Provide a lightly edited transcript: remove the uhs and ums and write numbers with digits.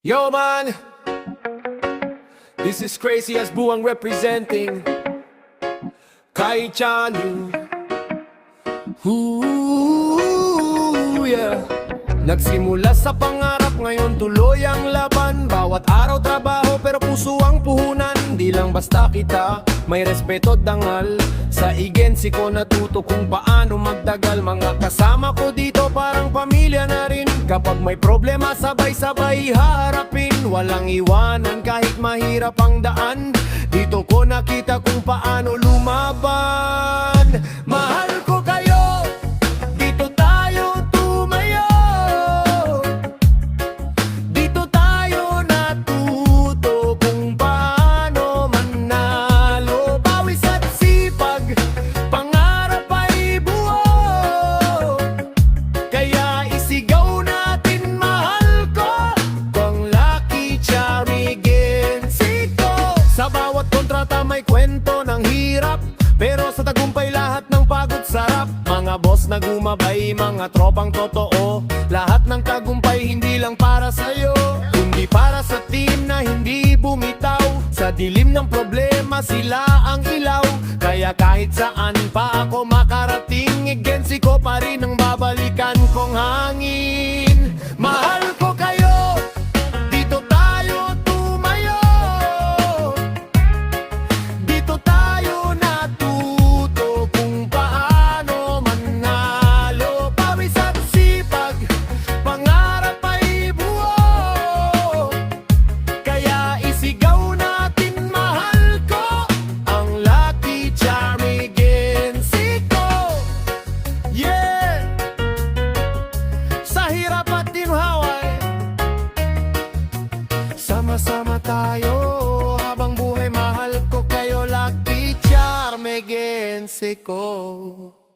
Yo man, this is Crazy as Buwang representing Kai Chanu. Ooh, yeah. Nagsimula sa pangarap, ngayon tuloy ang laban. Bawat araw trabaho pero puso ang puhunan. Di lang basta kita, may respeto dangal. Sa agency ko natuto kung paano magdagal. Mga kasama ko dito parang pamilya na rin. Kapag may problema sabay-sabay haharapin. Walang iwanan kahit mahirap ang daan. Dito ko nakita kung paano lumaban. Mahal ko kayo, dito tayo tumayo. Dito tayo natuto kung paano manalo. Pawis at sipag, pangarap ay buo. Kaya isigaw natin mahal ko, kung Lucky Charmy Ginsi ko. Sa bawat kontrata may kwento ng hirap, pero sa tagumpay lahat ng pagod sarap. Mga boss na gumabay, mga tropang totoo. Lahat ng tagumpay hindi lang para sa'yo, kundi para sa team na hindi bumitaw. Sa dilim ng problema sila ang ilaw. Kaya kahit saan pa ako makarating, agency ko pa rin ang babalikan kong hangin. Mahal ko kayo, dito tayo tumayo. Dito tayo natuto kung paano manalo. Pawis at sipag, pangarap ay buo. Kaya isigaw natin mahal ko, ang Lucky Charmy Ginsi ko. Yeah! Sa hirap at ginhawa, sama-sama tayo habang buhay. Mahal ko kayo, Lucky Charmy Ginsi ko.